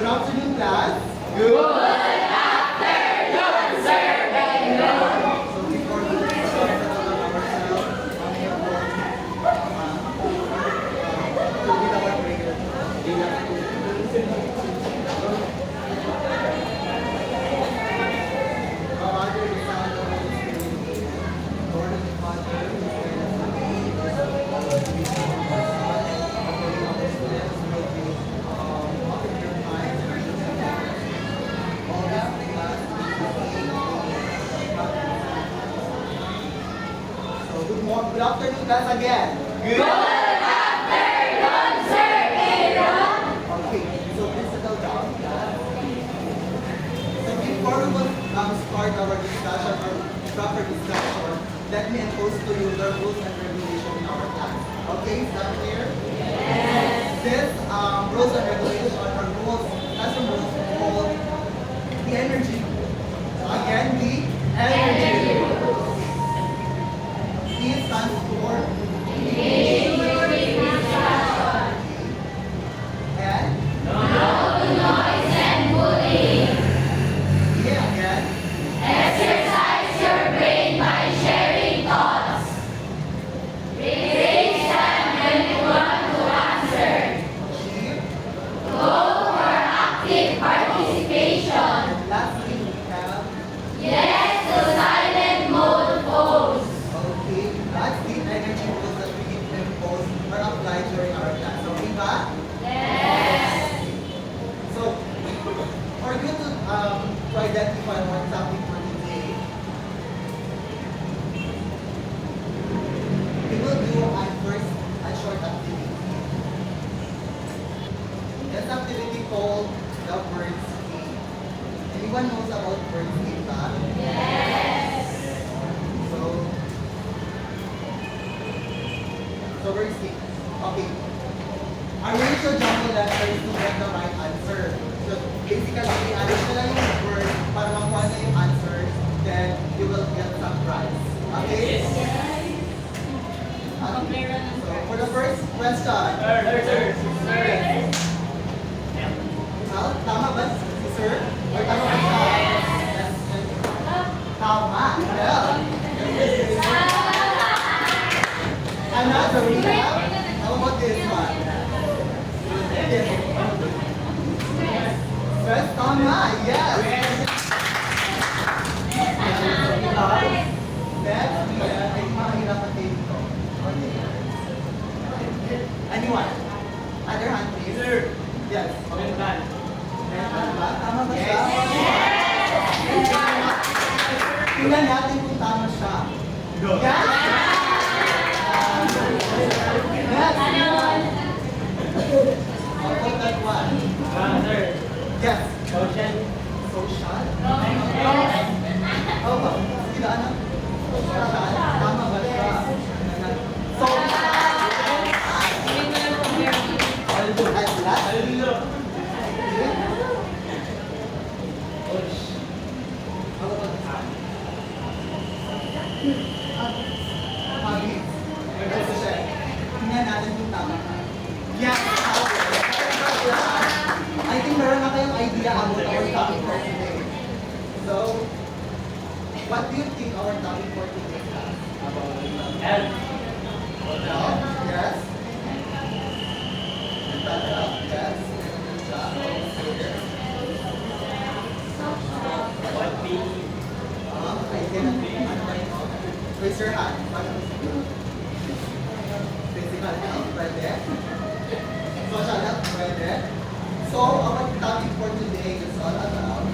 Good afternoon, class. Good afternoon, sir. So before we start ourselves, to read our prayer. Father, the Son, and the Holy Spirit, Lord of the Father, who is in good afternoon, class again. Good afternoon, Sir Aaron. Okay, so please settle down, class. So before we will start our discussion or proper discussion, let me impose to you the rules and regulations in our class. Okay, is that clear? Yes. This rules and regulations are rules, classroom rules called the energy. So again, the energy rules. E stands for and no noise and bullying. E again. Exercise your brain by sharing thoughts. Raise hand when you want to answer. G. Go for active participation. And lastly, we have yes to silent mode pose. Okay, that's the energy rules that we need to impose or apply during our class. Okay ba? Yes! So, for you to identify what topic for today, we will do first a short activity. This activity called the words game. Anyone knows about words game ba? Yes! So we're seeing. Okay. Arrange your jumble letters to get the right answer. So basically, arrange na lang yung word para makuha na yung answers, then you will get some prize. Okay? Yes. So for the first question. Sir. Tama ba si sir? Or tama ba siya? Yes. Tama. Yeah. Another we have. How about this one? Stress, tama, yes. Next, ay mahirap at dito. Anyone? Other hand, please. Sir. Yes. Mental. Mental ba? Tama ba siya? Yes! Tingnan natin kung tama siya. Yes! How about that one? Sir. Yes. Social. Social? How about? Sila ano? Social? Tama ba siya? Social. At last? How about habits? Tingnan natin kung tama ka. Yes! I think meron na kayong idea about our topic for today. So, what do you think our topic for today is? About health. Health? Yes. Mental health? Yes. What we I cannot raise your hand. Physical health, pwede. Social health, pwede. So, our topic for today is all about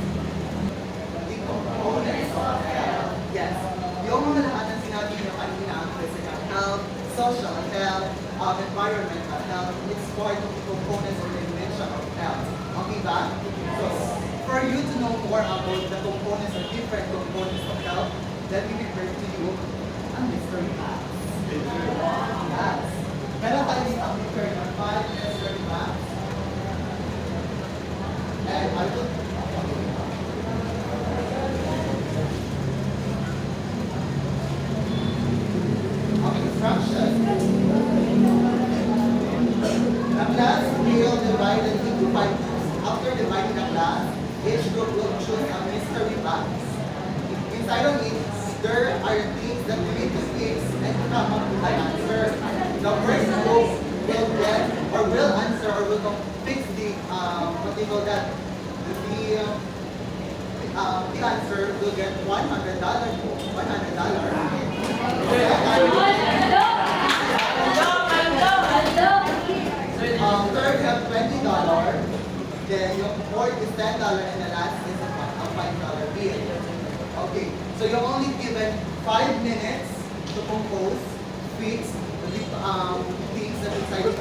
the components of health. Yes. Yung mga lahat ng sinabi niyo kanina, physical health, social health, environmental health, it's part of the components or the dimension of health. Okay ba? So, for you to know more about the components or different components of health, let me refer to you ang mystery maps. Yes. Meron tayo dito ang mystery map 5, mystery maps. And I will instruction. The class will divided into 5 groups. After dividing each group will choose a mystery box. Inside of it, there are things that we need to fix and come up with an answer. The first group will get or will answer or will fix the what they call that the answer will get $100 po. Third have $20. Then yung fourth is $10 and the last is a $5 bill. Okay, so you're only given 5 minutes to compose, fix the things that inside of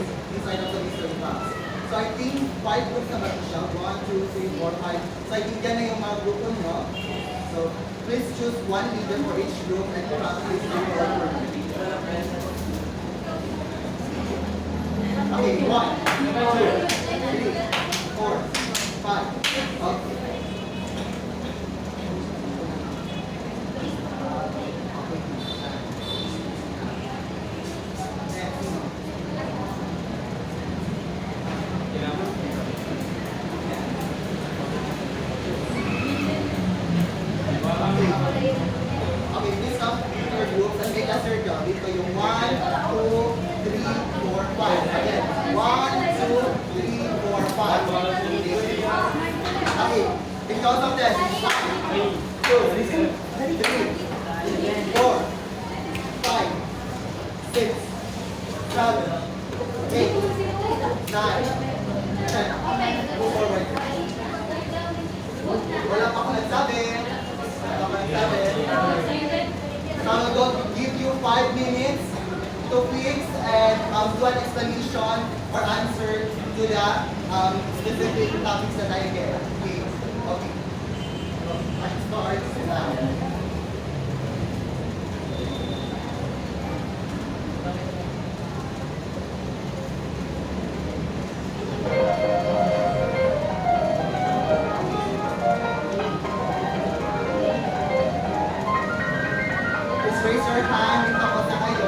the mystery box. So I think 5 groups naman siya. 1, 2, 3, 4, 5. So I think yan na yung mga grupo nyo. So please choose one leader for each group and practice the work for me. Okay, 1, 2, 3, 4, 5. Okay. Okay, please come to your groups and make a circle. Dito yung 1, 2, 3, 4, 5. Again, 1, 2, 3, 4, 5. Okay, because of that, 1, 2, 3, 4, 5, 6, 7, 8, 9, 10. Move forward. Wala pa akong nagsabi. So I'm going to give you 5 minutes to fix and do an explanation or answer to the specific topics that I get. Okay. Okay. I start now. Please raise your hand if tapos na kayo.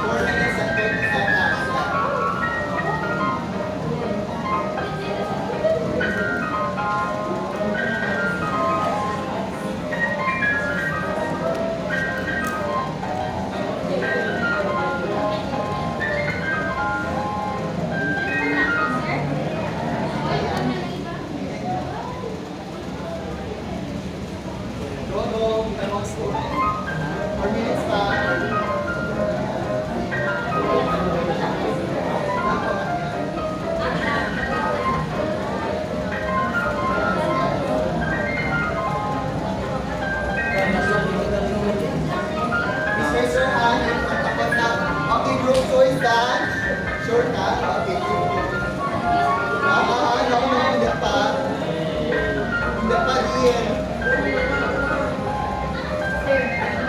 Four minutes and 30 seconds. Go, go. Kita mo score. 4 minutes pa. Please raise your hand if tapos na. Okay, group 2 is done. Sure ka? Okay, group 2. Hindi pa. Hindi pa din.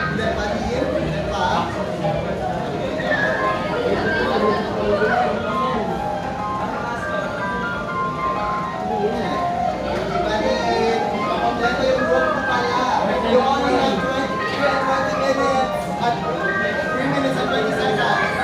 Hindi pa din. Hindi pa. Hindi pa din. Kompleto yung group ko pala. You only have 20 minutes at 3 minutes and 20 seconds.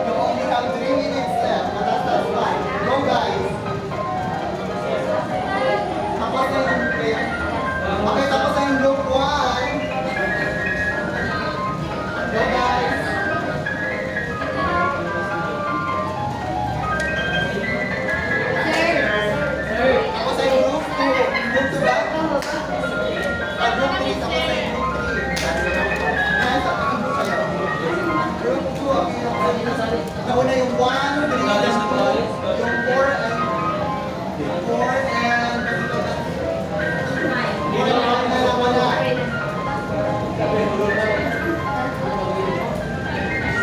You only have 3 minutes left, but that's fine. Go guys. Tapos na yung okay, tapos na yung group 1. Go guys. Tapos na yung group 2. Group 2 ba? Group 3. Tapos na yung group 3. Yan, sa aking group kayo. Group 2. Nauna yung 1, 3, and 2. Yung 4 and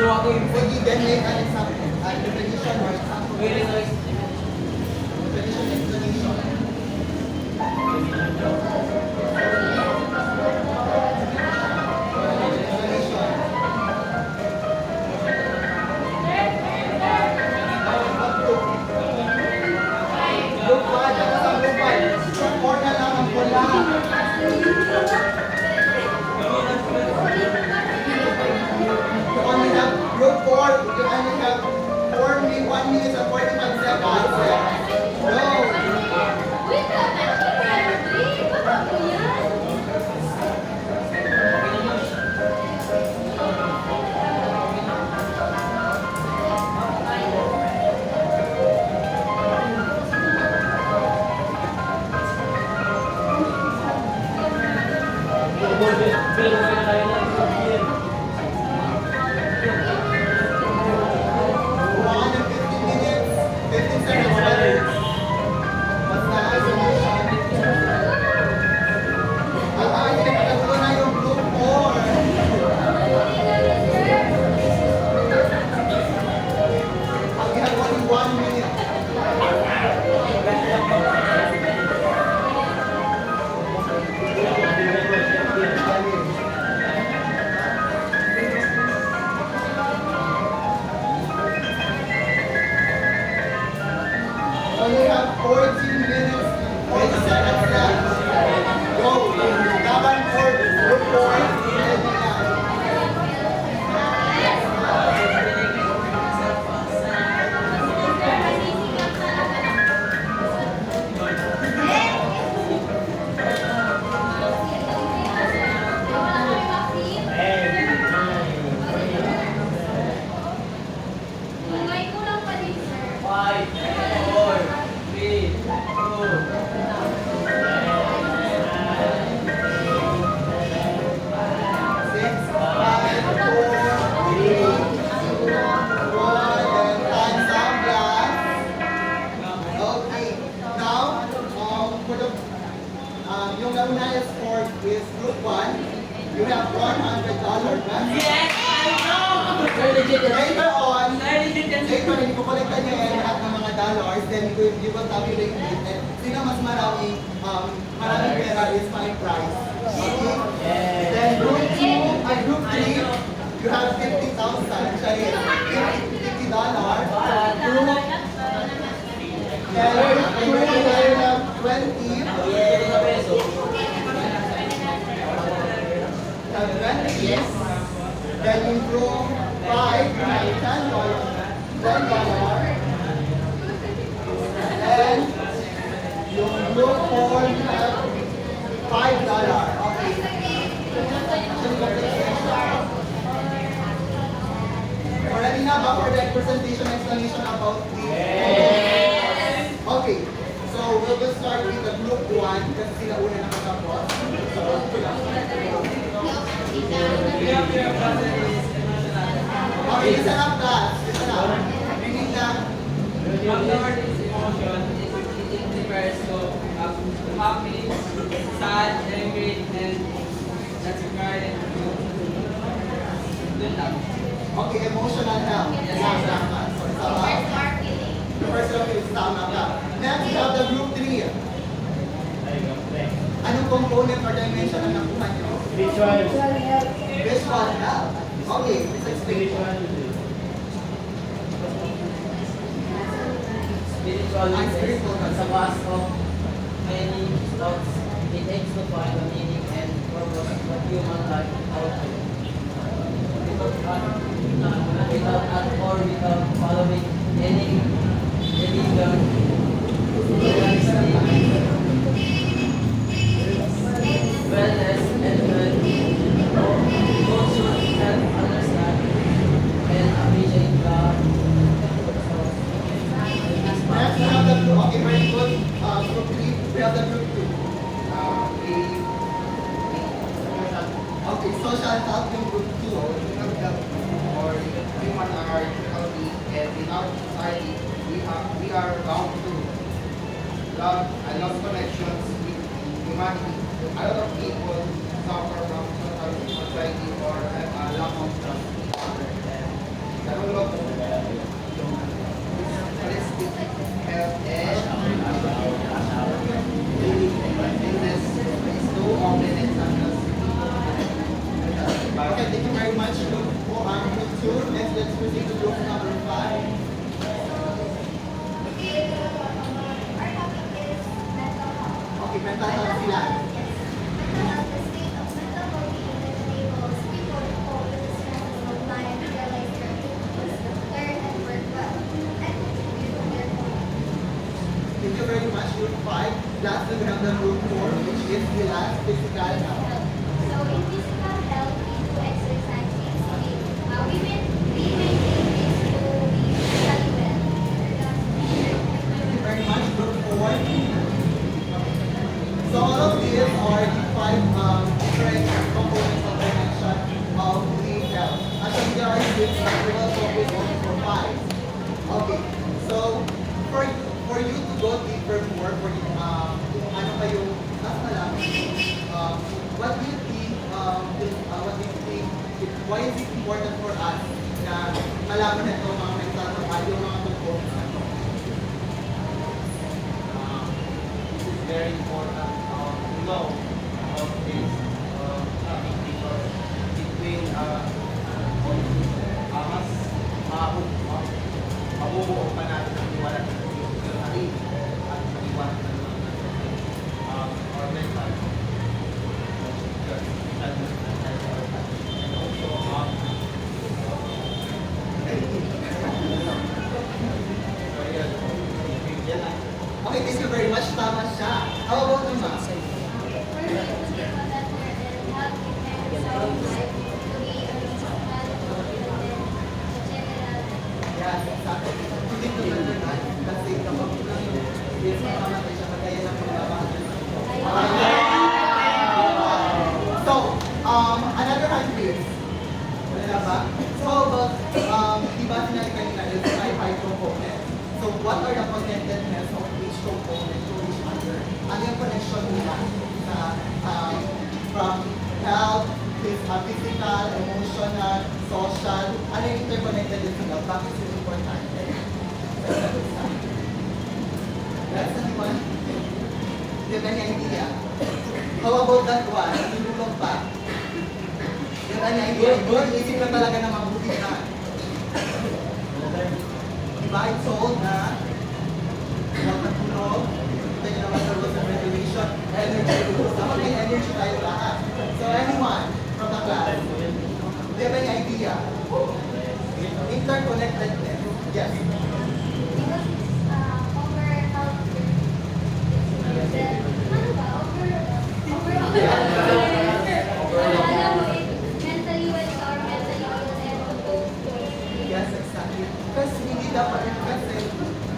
So ako yung Pwede then make an example, a definition or example. Definition, explanation. Group 1, tapos ang group 1. Group 4 na lang ang pula. You only have group 4, you only have 1 minute and 45 seconds. Go! Pero tayo ng computer. Kuhaan ng 15 minutes, 15 seconds better. Basta isolation. At ay, pinagkatulo na yung group 4. Ang ginagawa ng 1 minute. So you have 14 minutes, 40 seconds left. Go! Laban for group 4. Ready na. Five, four, three, two, Six, five, four, three, two, one, and time's up, guys. Okay, now, for the, yung nauna yung score is group 1. You have $100, guys. Later on, hindi ko kolekta niyo yan lahat ng mga dollars, then you will tabulate it. And sino mas maraming pera is my prize. Okay? Then group 2, group 3, you have 50,000. Actually, $50. Then group 2, you have 20. Yes. Then in group 5, you have $10. And yung group 4, you have $5. Okay. Ready na ba for the presentation explanation about the Okay. So we will start with the group 1 kasi sila una nakatapos. Okay, listen up class. Listen up. Reading na. Afterward is emotion, it refers to happy, sad, angry, and that's regarded to love. Okay, emotional now. Yes, tama. So, tama. The first one is tama ka. Next, we have the group 3. Anong component or dimension ang nakuha nyo? visual. Visual now. Okay, let's explain. Spiritual Ang is spiritual a vast of many thoughts. It aims to find the meaning and purpose of human life without or without following any religion, wellness, and those who can understand and appreciate God. Next, we have the group. Okay, very good. Group 3. We have the group 2. Okay, social health yung group 2. Or human are healthy, and in our society we are bound to love and lost connections with humanity. A lot of people suffer from social anxiety or a lack of trust in each other. And the role of holistic health and Ilan? Thank you very much, Group 5. Lastly, we have the Group 4, which is the last physical health. So in physical health, we do exercise physically. We maintain this to be physically well. Thank you very much, Group 4. So all of these are the 5 different components of dimension of the health. Actually, there are 6, but we will focus only for 5. Okay, so for you to go deeper more, for kung ano kayo mas malaman, what do you think, why is it important for us na malaman ito mga mental health, yung mga tungkol sa ano? This is very important to know about this topic because it will mas mabubuo pa natin ang iwanan ng physical health at maiwanan ng our mental and also Okay, thank you very much. Tama siya. How about you, ma'am? For me, to be a better and healthy parents of life, to be a responsible, general. Yes, exactly. Hindi ko na na kasi kapag lang yung yes, makamatay siya kagaya ng pagbabahagi. So, another hand please. Wala ba? So, how about, diba sinabi kanina, is five components. So, what are the connectedness of each component to each other? Ano yung connection nila sa, from health, physical, emotional, social, ano yung interconnected nila? Bakit sila important? That's the one. Do you have any idea? How about that one? Tinulong pa. Do you have any idea? Isip na talaga na mabuti na. Diba? It's told na huwag matulog. Ito yung naman sa rules and regulation. Energy rules. Dapat may energy tayo lahat. So anyone from the class, do you have any idea? Interconnectedness. Yes. Because it's over health. Ano ba? Alam mo, mentally well or mentally ill and both. Yes, exactly. Kasi hindi dapat,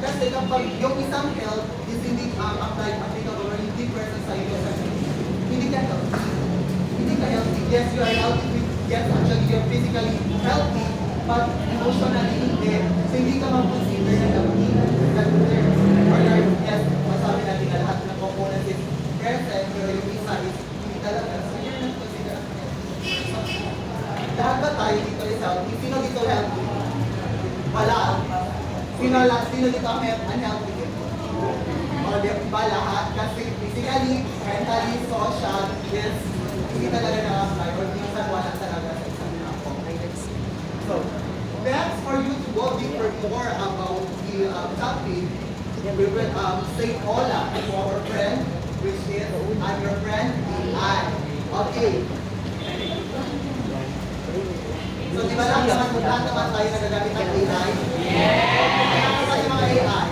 kasi kapag yung isang health is hindi applicable or hindi present sa iyo, hindi ka healthy. Hindi ka healthy. Yes, you are healthy. Yes, actually, you're physically healthy, but emotionally hindi. So hindi ka mag-consider na healthy. Or yes, masabi natin na lahat ng components is present, pero yung isa is hindi talaga. So you're not considered healthy. Lahat ba tayo dito is healthy? Sino dito healthy? Wala. Sino dito unhealthy dito? O di ba lahat? Kasi physically, mentally, social, yes, hindi talaga na-apply or minsan wala talaga sa isang So, next for you to go deeper more about the topic, we will say hola to our friend, which is, I'm your friend, I. Okay. So, di ba lahat naman tayo nagagamit ng AI? Yes! Ano ba yung mga AI?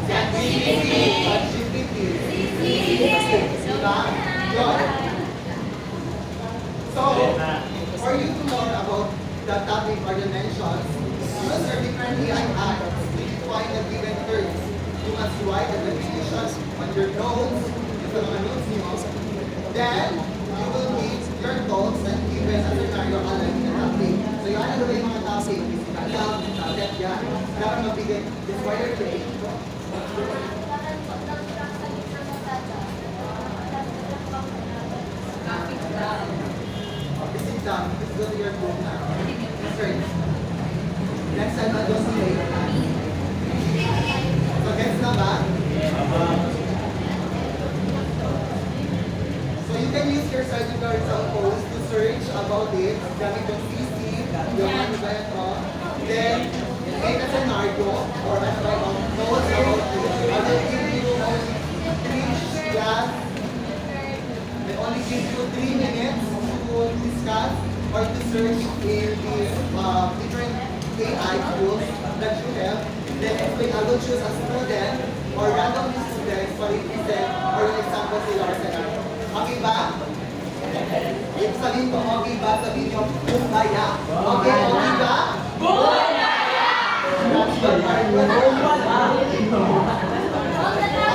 ChatGPT, diba? Yun. So, for you to know about the topic or dimensions, use your different AI apps to define the given terms. You must write the definitions on your notes, ito mga notes niyo. Then, you will need your thoughts and given a scenario aligned in the topic. So, yung ano ba yung mga topic? Physical health, tablet yan. Dapat mabigay this wider play. Okay, sit down. Let's go to your book now. Straight. Next time, I'll go see you. So, gets na ba? So, you can use your surgical post to search about it. Gamit yung CC, yung ano ba ito. Then, make a scenario or ano ba ito, notes about it. I will give you which class choose a student or randomly students for represent or yung example sila or scenario. Okay ba? If sabihin ko okay ba, sabihin nyo bumbaya. Okay, okay ba? Bumbaya! That's the part where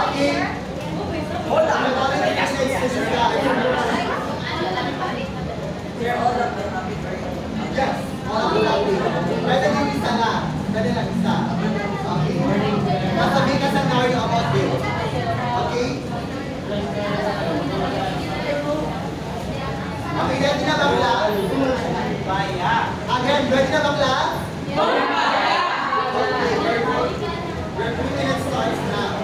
okay. Wala. They're all of the topic, right? Yes, all of the topic. Pwede lang isa na. Pwede lang isa. Okay. Masabi ka scenario about this. Okay? Okay, ready na bakla? Baya. Again, ready na bakla? Okay, very good. Your 2 minutes starts now.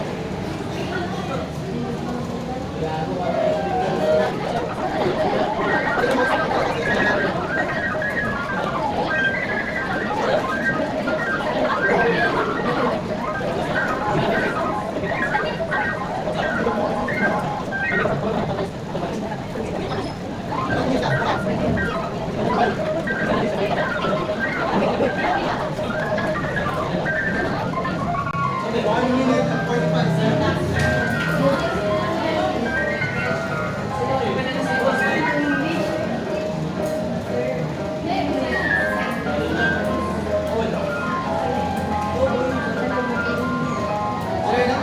Okay, 1 minute and 45 seconds. Okay na?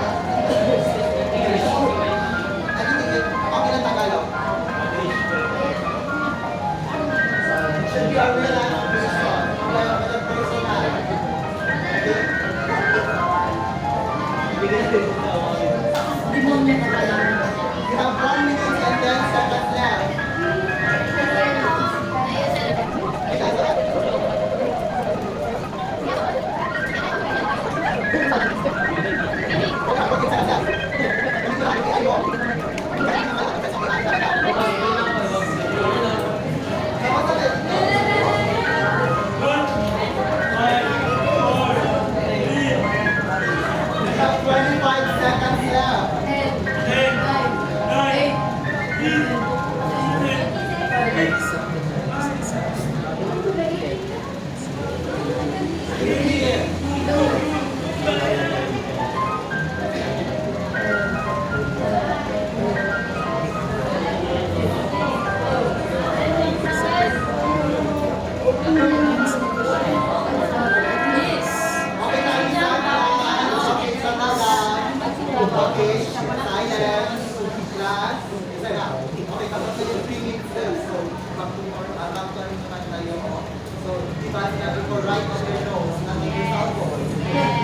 Okay na Tagalog? Should be a real life person. But a personal. Okay? You have 1 minute and 10 seconds left. You have 25 seconds left. Okay, tayo isa na. Okay, isa na lang. Okay, silence. Class. Isa na. Okay, tapos na yung 3 minutes left. So, back to naman tayo. So, di ba sinabi ko right on your nose, not on your cellphone.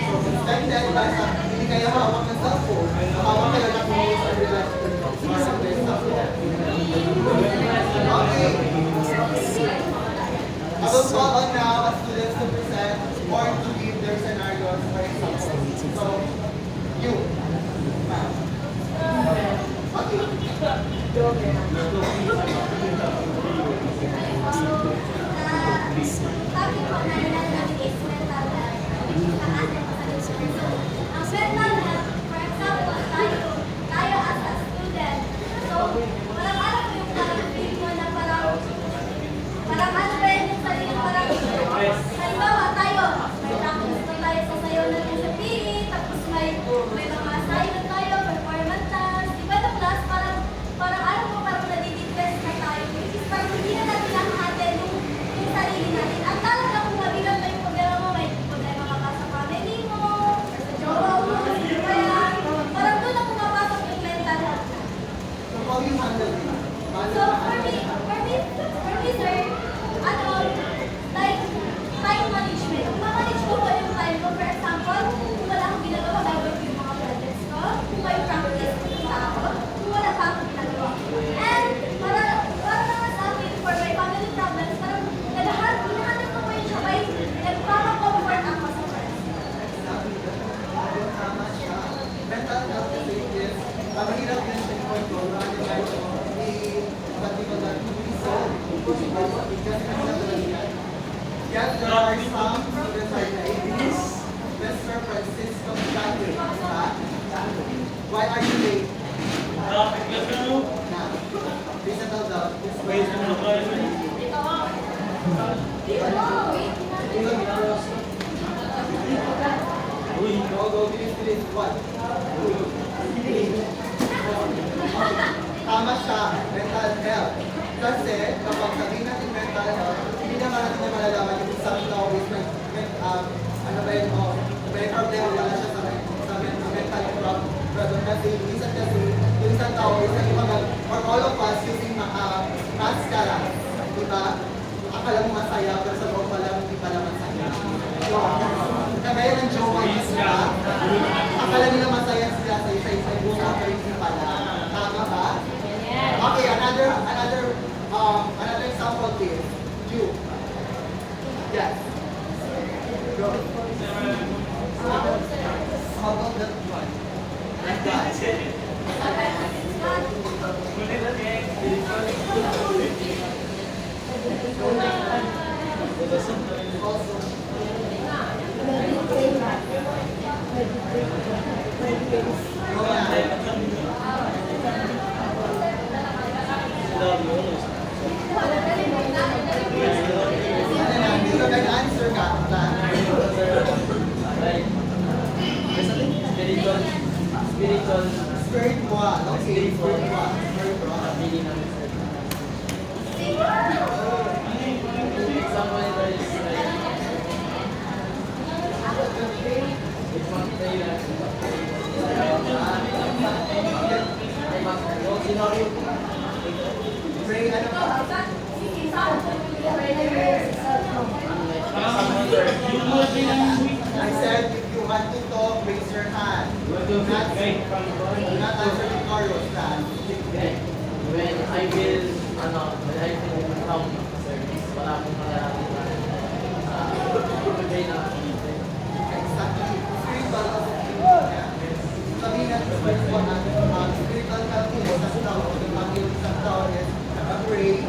So, instead then, basta hindi kayo hawak ng cellphone. Hawak kayo ng nose or relax or something. Okay. I will call on now students to present or to give their scenarios for example. So, you. Ma'am. Okay. Topic po namin natin is mental health. Ang ating pasalusunod. So, ang mental health, for example, tayo as a student. So, parang alam mo yung parang feel mo na parang ano ba yun yung sarili parang halimbawa tayo, may practice na tayo sa sayo natin sa PE, tapos may mga assignment tayo, performance task. Diba na class, parang alam mo, parang nadidepress na tayo. Which is parang hindi na natin nakahatan yung sarili natin. At talaga kung mabigat na yung problema mo, may problema ka pa sa family mo, sa jowa mo, kaya parang doon na pumapasok yung mental health na. So, how you handle it? So for me, sir, like, time management. Ma-manage ko po yung time ko. For example, kung wala akong ginagawa, gagawin ko yung mga projects ko. Kung may practice, pupunta ako. Kung wala pa akong ginagawa. And, para naman sa akin, for my family problems, parang hinahanap ko po yung siya by nagpapa-comfort ako sa friends. Tama siya. Mental health is mahirap din sa control. Yes, there are some students are late. Mr. Francisco Chandler, why are you late? Traffic lang ano? Now, please settle down. Wait, ano ba yun? Uy, go, bilis, bilis. is what? Tama siya, mental health. Kasi kapag sabihin natin mental health, hindi naman natin na malalaman yung isang tao is ano ba yun, may problema pala siya sa mental problem. Kasi yung isang tao is or all of us using mascara. Diba? Akala mo masaya, pero sa loob pala, hindi pala masaya. So, kagaya ng jowa niya sila, akala nila masaya sila sa isa-isa yung pero hindi pala. Tama ba? Okay, another example is you. Yes. Go. How about that one? Like that. Also, go ahead. Hindi ka nag-answer ka. Spiritual Spiritual. Okay, spiritual. Spiritual. meaning ng example nito is like if one day that scenario Pray, ano pa? I said, if you want to talk, raise your hand. Not answer the chorus, that. when I will come service wala akong malalapit na Exactly. Spiritual. Yeah. Sabihin natin spiritual spiritual happiness sa tao, yung pag-ibig sa tao is pray,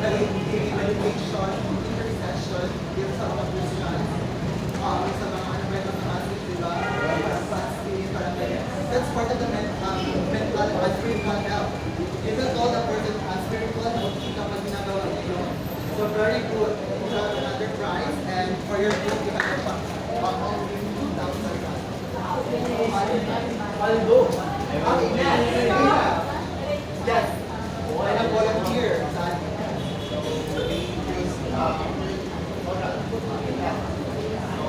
meditation, intercession, yung sa mga Christians, sa mga masses, diba? Fasting, parang ganyan. That's part of the mental and spiritual health. You will call the person spiritual health kapag ginagawa nyo. So very good. You have another prize, and for your group, you have only 2,000. Aldo Okay, next. Yes. And a volunteer.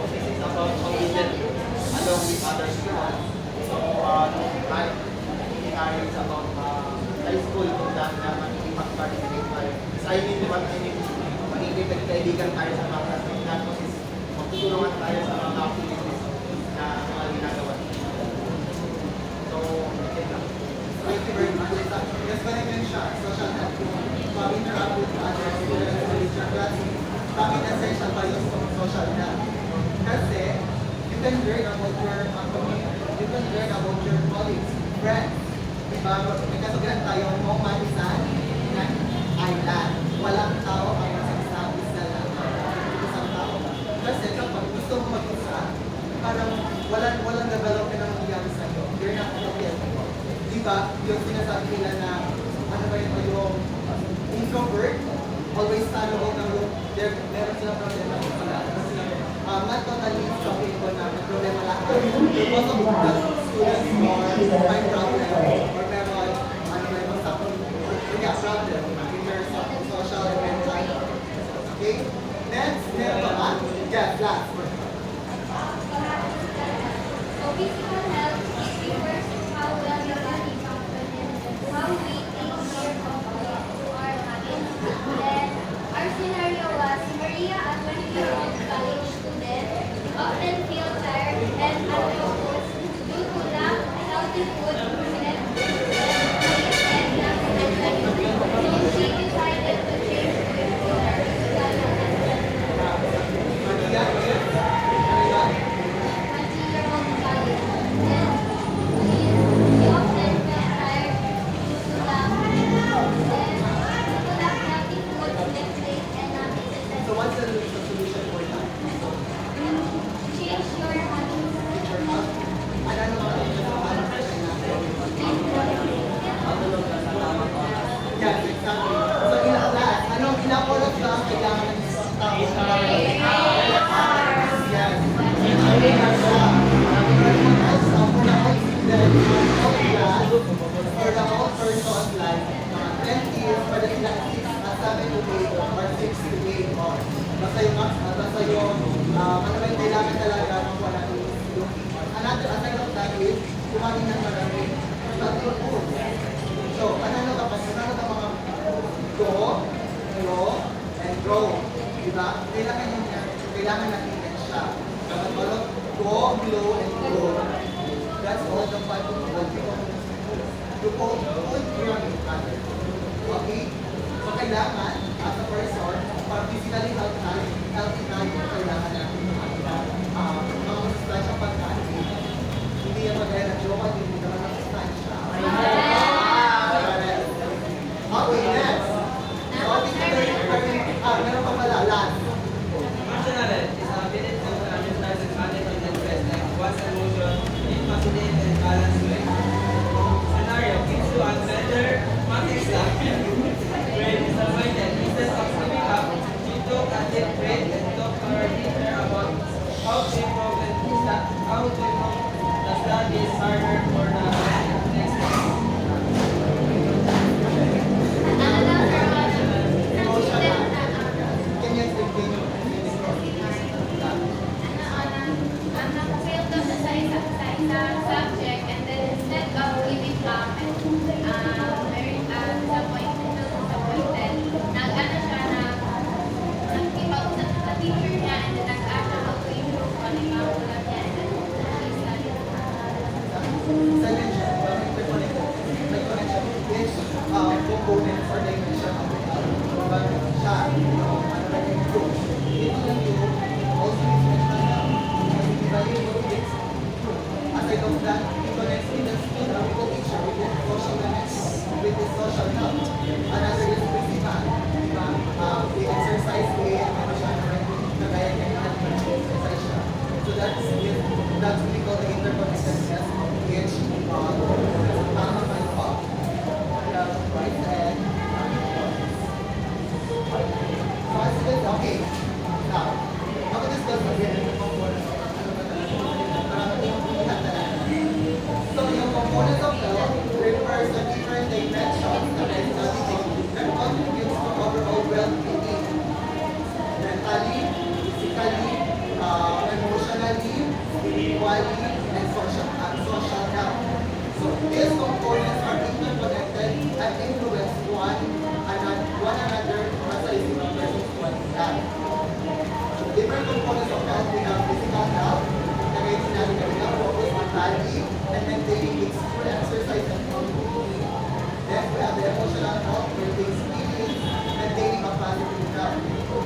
This is about commitment along with other students. So, like, tayo is about high school kung dahil na makikipag-participate tayo. Kasi magiging nagkaibigan tayo sa mga classmates natin is magtutulungan tayo sa mga activities na mga ginagawa. So, yun lang. Thank you very much. Yes, when I mentioned social network, interact with other students with your classmates, bakit essential ba yung social network? Kasi, you can learn about your community, you can learn about your colleagues, friends. Diba? May kasugan tayo, Oman is an island. Walang tao ang masasabi sa lahat. Isang tao. Kasi kapag gusto mo mag-isa, parang walang development ang nangyari sa'yo. You're not available. Diba? Yung sinasabi nila na, ano ba yung introvert, always tanong ng room, meron silang problema. Not totally shopping ko na may problema lahat. Because of the students or my problem, or meron, ano ba yung problem in their social and mental health. Okay? Next, meron pa ba? Yes, last. So physical health refers to how well your body functions and how we take care of our habits. Then our scenario was Maria, a 20-year-old college student, often feel tired and unfocused due to lack of healthy food and anxiety. So she decided to change to improve her physical health. Maria is, ano ba? 20-year-old college student. She often felt tired due to lack healthy food, Netflix, and So what's the solution for that? kumain ng marami. Tatlong food. So, ano kapag mga go, grow, and grow. Diba? Kailangan natin yan siya. Dapat malo, go, grow, and grow. That's all the five of what you want to hold beyond each other. Okay? So, kailangan, as a person, para physically healthy tayo, kailangan natin mga sustansya pagkain. Hindi yan magaya na joke, hindi naman ang sustansya. Okay, next. So, meron pa pala, last. Emotional health is the ability to understand and manage and express like one's emotion in positive and balanced way. Scenario gives you a better math exam when disappointed. Instead of giving up, she took a deep breath and talked to her teacher about how to improve the studies harder for the next time. Can you explain your subject and then instead of giving up and very disappointed, nag-ano siya na nagkipag-usap sa teacher niya and then nag-ask siya how to improve on yung mga ulam niya and then she studied. may connection is component or dimension of the siya, ano na yung group. Ito lang yung also is mental health. Kasi diba yung group is aside of that, it connects with the skill of the teacher, with the social with the social health. Another is physical. Diba? The exercise way, ano siya, na kaya exercise siya. So that's we call the interconnectedness of each tama kayo pa. Right hand. Okay. Now, ako discuss again yung components of so yung components of health refers to different dimensions that is that contributes to overall well-being. Mentally, physically, emotionally, spiritually, and social health. So these components are interconnected and influence one another as a human person's health. Different components of health, we have physical health, na ngayon sinabi kanina, focus on body, and maintaining its through exercise and community. Then we have the emotional health, where things feelings, maintaining a positive health.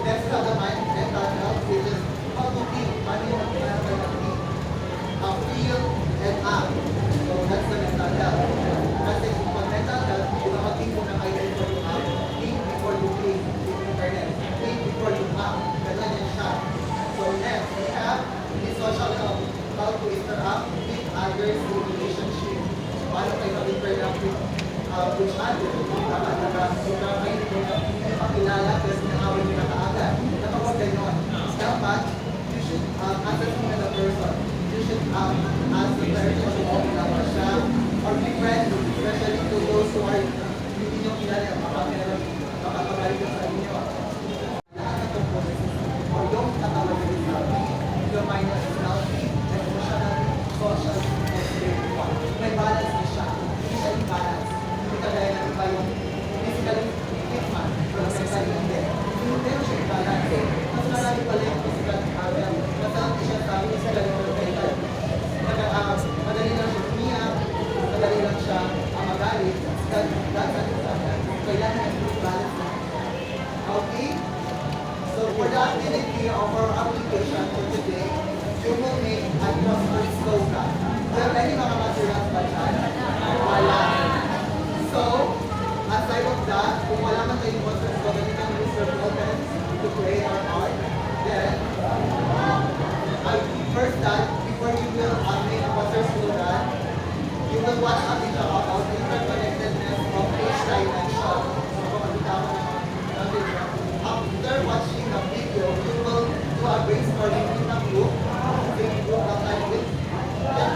Next we have the mental health, which is how to think, paano yung think, feel, and act. So that's the mental health. Kasi pag mental health, di ba mag-think mo na kayo before you act, think before you think, think before you act. Ganun yan siya. So next, we have the social health, how to interact with others in relationship. So paano kayo mag-interact with each other? Dapat kayo hindi pakilala kasi nakawin nyo na kaagad. Dapat huwag ganon. Dapat, you should assess mo the person. You should ask the person kung okay na ba siya or be friendly, especially to those who are hindi nyo kilala, makakabalik sa inyo. Lahat ng components o yung katawan nyo is healthy, your mind is healthy, emotionally, socially, and spiritual. May balance na siya. Hindi siya imbalance. Hindi kagaya ng iba yung physically fit man, pero mentally hindi. Meron siya imbalance. Mas marami pala yung physical health. Mas healthy siya sa physically pero mental. Madali lang siya umiyak, madali lang siya magalit. Kailangan yung balance na. Okay? So for the activity of our application for today, you will make a prosperous slogan. Do you have any mga materials ba dyan? Wala. So, aside of that, kung wala man tayong prosperous slogan, you can use your slogan to create our art. Then, first that, before you will make a prosperous slogan, you will watch a video about the interconnectedness of each dimension. So, kung makita mo ng video, after watching the video, you will do a brainstorming in a group, then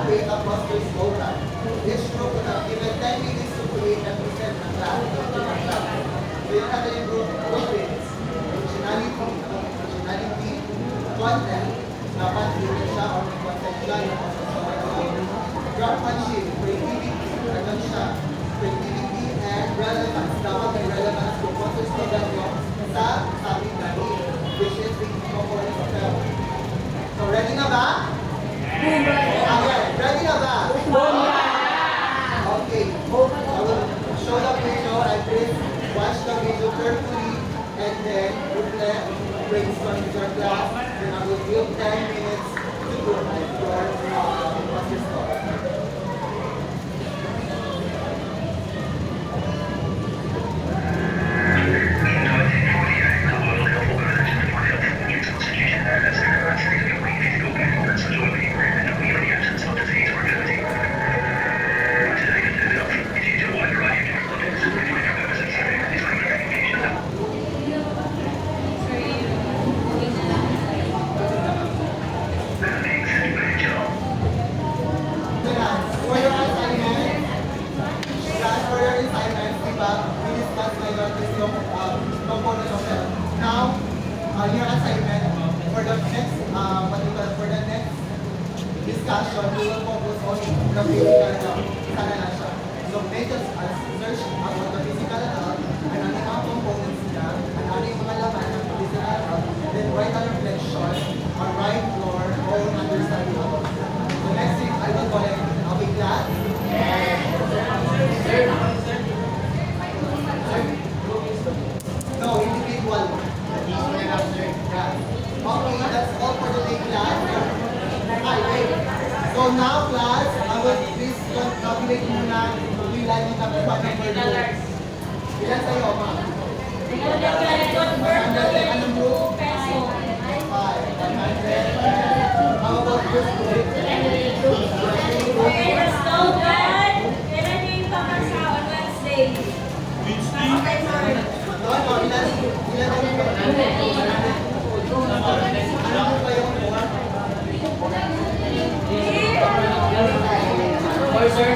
create a prosperous slogan. Each group will have given 10 minutes to create and present a class. So yun natin yung group groupings, originality, content, dapat yun siya or may content siya, yung Craftsmanship, creativity, ano siya? Creativity and relevance. Dapat may relevance kung kung slogan nyo sa sabi dali, which is the component of health. So, ready na ba? Okay, ready na ba? Okay, I will show the video and please watch the video carefully and then reflect, brainstorm with your class. Then I will give 10 minutes to do your imposter story. For your assignment, guys, for your assignment, diba, we discussed ngayon is yung component of health. Now, your assignment, for the next, for the next discussion, we will focus on the physical health. Sana na siya. So, make us search about the physical health, and ano yung mga components niya, and ano yung mga laman ng physical health, then write a reflection, or write your own understanding about it. So, next week, I will collect a big class. No, individual. Yeah. Okay, that's all for today, class. Hi, wait. So now, class, I will please calculate muna kung ilan yung nakuha ng per group. Ilan sa'yo, ma'am? 100, anong group? 5, 100. How about group 2? No, ilan ang ba yung Or sir?